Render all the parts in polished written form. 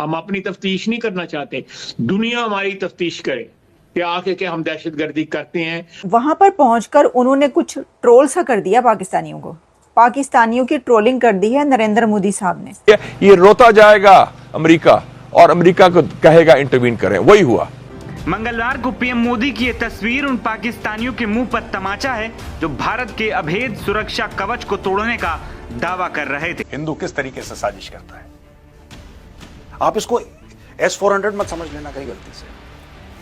ہم اپنی تفتیش نہیں کرنا چاہتے, دنیا ہماری تفتیش کرے کہ آکے کہ ہم دہشت گردی کرتے ہیں. وہاں پر پہنچ کر انہوں نے کچھ ٹرول سا کر دیا پاکستانیوں کو, پاکستانیوں کی ٹرولنگ کر دی ہے نریندر مودی صاحب نے. یہ روتا جائے گا امریکہ اور امریکہ کو کہے گا انٹروین کریں, وہی ہوا. منگلوار کو پی ایم مودی کی یہ تصویر ان پاکستانیوں کے منہ پر تماچا ہے جو بھارت کے ابھید سرکشا کوچ کو توڑنے کا دعویٰ کر رہے تھے. ہندو کس طریقے سے سازش کرتا ہے, آپ اس کو S-400 مت سمجھ لینا کہیں غلطی سے,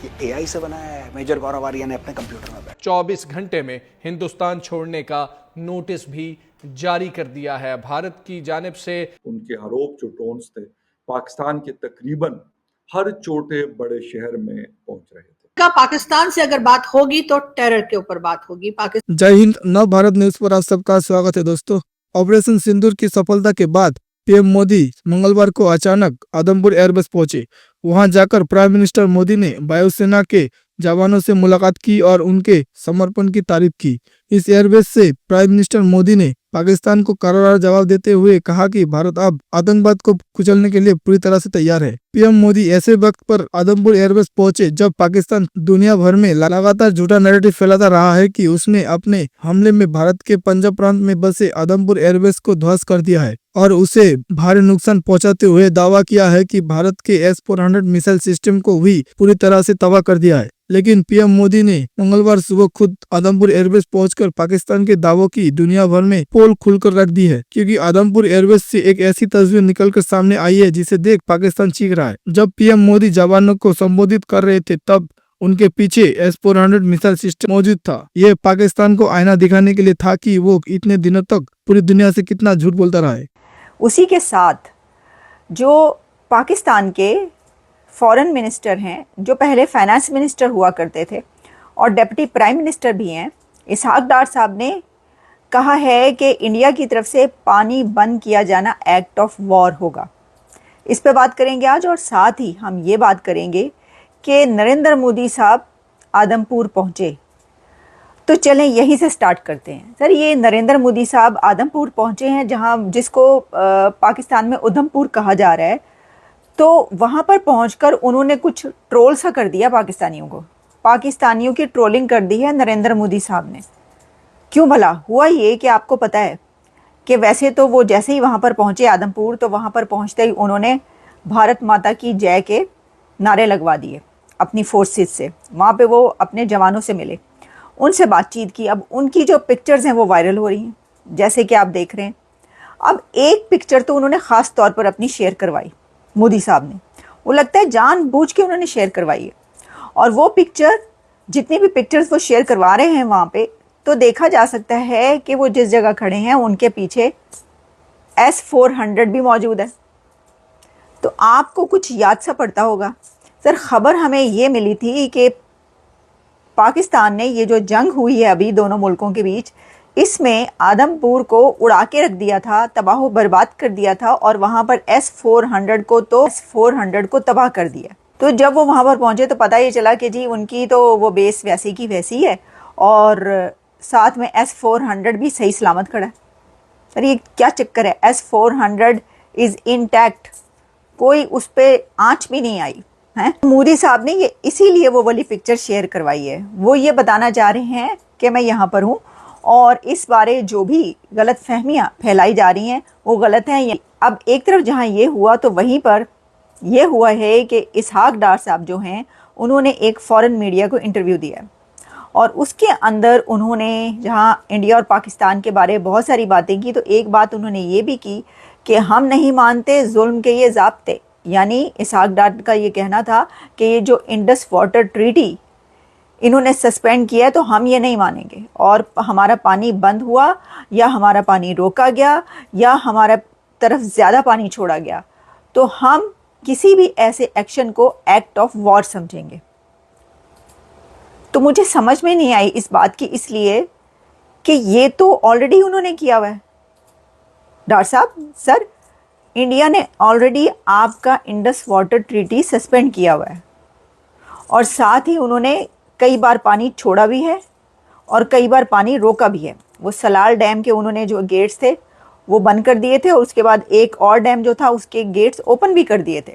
یہ اے آئی سے بنایا ہے, میجر گورو واریہ نے اپنے کمپیوٹر میں بیٹھ 24 گھنٹے میں ہندوستان چھوڑنے کا نوٹس بھی جاری کر دیا ہے. بھارت کی جانب سے ان کے آروپ جو ڈرونز تھے پاکستان کے تقریباً ہر چھوٹے بڑے شہر میں پہنچ رہے تھے. پاکستان سے اگر بات ہوگی تو ٹیرر کے اوپر بات ہوگی. جے ہند, نو بھارت نیوز پر آپ سب کا سواگت ہے دوستو. آپریشن سندور کی سفلتا کے بعد پی ایم مودی منگلوار کو اچانک آدم پور ایئر بیس پہنچے. وہاں جا کر پرائم منسٹر مودی نے وایو سینا کے جوانوں سے ملاقات کی اور ان کے سمرپن کی تعریف کی. اس ایئر بیس سے پرائم منسٹر مودی نے پاکستان کو کراردار جواب دیتے ہوئے کہا کہ بھارت اب آتنکواد کو کچلنے کے لیے پوری طرح سے تیار ہے. پی ایم مودی ایسے وقت پر آدم پور ایئر بیس پہنچے جب پاکستان دنیا بھر میں لگاتار جھوٹا نیریٹو پھیلاتا رہا ہے کہ اس نے اپنے حملے میں بھارت کے پنجاب پرانت میں بسے آدم پور ایئر بیس کو دھوست کر دیا ہے اور اسے بھاری نقصان پہنچاتے ہوئے دعویٰ کیا ہے کہ بھارت کے S-400 میسائل سسٹم کو بھی پوری طرح سے تباہ کر دیا ہے. لیکن پی ایم مودی نے منگلوار صبح خود آدم پور ایئر بیس پہنچ کر پاکستان کے دعووں کی دنیا بھر میں پول کھول کر رکھ دی ہے, کیونکہ آدم پور ایئر بیس سے ایک ایسی تصویر نکل کر سامنے آئی ہے جسے دیکھ پاکستان چیخ رہا ہے. جب پی ایم مودی جوانوں کو سمبودھت کر رہے تھے تب ان کے پیچھے S-400 میسائل سسٹم موجود تھا. یہ پاکستان کو آئینہ دکھانے کے لیے تھا کہ وہ اتنے دنوں تک پوری دنیا سے کتنا جھوٹ بولتا رہا ہے. اسی کے ساتھ جو پاکستان کے فورن منسٹر ہیں, جو پہلے فائنانس منسٹر ہوا کرتے تھے اور ڈپٹی پرائم منسٹر بھی ہیں, اسحاق ڈار صاحب نے کہا ہے کہ انڈیا کی طرف سے پانی بند کیا جانا ایکٹ آف وار ہوگا. اس پہ بات کریں گے آج, اور ساتھ ہی ہم یہ بات کریں گے کہ نریندر مودی صاحب آدم پور پہنچے. تو چلیں یہی سے سٹارٹ کرتے ہیں. سر, یہ نریندر مودی صاحب آدم پور پہنچے ہیں جہاں جس کو پاکستان میں ادھم پور کہا جا رہا ہے. تو وہاں پر پہنچ کر انہوں نے کچھ ٹرول سا کر دیا پاکستانیوں کو, پاکستانیوں کی ٹرولنگ کر دی ہے نریندر مودی صاحب نے. کیوں بھلا؟ ہوا یہ کہ آپ کو پتہ ہے کہ ویسے تو وہ جیسے ہی وہاں پر پہنچے آدم پور, تو وہاں پر پہنچتے ہی انہوں نے بھارت ماتا کی جے کے نعرے لگوا دیے اپنی فورسز سے. وہاں پہ وہ اپنے جوانوں سے ملے, ان سے بات چیت کی. اب ان کی جو پکچرز ہیں وہ وائرل ہو رہی ہیں جیسے کہ آپ دیکھ رہے ہیں. اب ایک پکچر تو انہوں نے خاص طور پر اپنی شیئر کروائی مودی صاحب نے, وہ لگتا ہے جان بوجھ کے انہوں نے شیئر کروائی ہے. اور وہ پکچر, جتنی بھی پکچرز وہ شیئر کروا رہے ہیں وہاں پہ, تو دیکھا جا سکتا ہے کہ وہ جس جگہ کھڑے ہیں ان کے پیچھے S-400 بھی موجود ہے. تو آپ کو کچھ یاد سا پڑتا ہوگا. سر, خبر ہمیں یہ ملی تھی کہ پاکستان نے یہ جو جنگ ہوئی ہے ابھی دونوں ملکوں کے بیچ, اس میں آدم پور کو اڑا کے رکھ دیا تھا, تباہ و برباد کر دیا تھا, اور وہاں پر S-400 کو تباہ کر دیا. تو جب وہ وہاں پر پہنچے تو پتہ یہ چلا کہ جی ان کی تو وہ بیس ویسی کی ویسی ہے, اور ساتھ میں S-400 بھی صحیح سلامت کھڑا ہے. سر, یہ کیا چکر ہے؟ S-400 از انٹیکٹ, کوئی اس پہ آنچ بھی نہیں آئی ہے. مودی صاحب نے یہ اسی لیے وہ والی پکچر شیئر کروائی ہے. وہ یہ بتانا چاہ رہے ہیں کہ میں یہاں پر ہوں, اور اس بارے جو بھی غلط فہمیاں پھیلائی جا رہی ہیں وہ غلط ہیں. اب ایک طرف جہاں یہ ہوا تو وہیں پر یہ ہوا ہے کہ اسحاق ڈار صاحب جو ہیں انہوں نے ایک فورن میڈیا کو انٹرویو دیا, اور اس کے اندر انہوں نے جہاں انڈیا اور پاکستان کے بارے بہت ساری باتیں کی, تو ایک بات انہوں نے یہ بھی کی کہ ہم نہیں مانتے ظلم کے یہ ضابطے. یعنی اسحاق ڈار کا یہ کہنا تھا کہ یہ جو انڈس واٹر ٹریٹی انہوں نے سسپینڈ کیا ہے تو ہم یہ نہیں مانیں گے, اور ہمارا پانی بند ہوا یا ہمارا پانی روکا گیا یا ہمارا طرف زیادہ پانی چھوڑا گیا تو ہم کسی بھی ایسے ایکشن کو ایکٹ آف وار سمجھیں گے. تو مجھے سمجھ میں نہیں آئی اس بات کی, اس لیے کہ یہ تو آلریڈی انہوں نے کیا ہوا ہے. ڈار صاحب, سر, انڈیا نے آلریڈی آپ کا انڈس واٹر ٹریٹی سسپینڈ کیا ہوا ہے, اور ساتھ ہی انہوں نے کئی بار پانی چھوڑا بھی ہے اور کئی بار پانی روکا بھی ہے. وہ سلال ڈیم کے انہوں نے جو گیٹس تھے وہ بند کر دیے تھے, اور اس کے بعد ایک اور ڈیم جو تھا اس کے گیٹس اوپن بھی کر دیے تھے.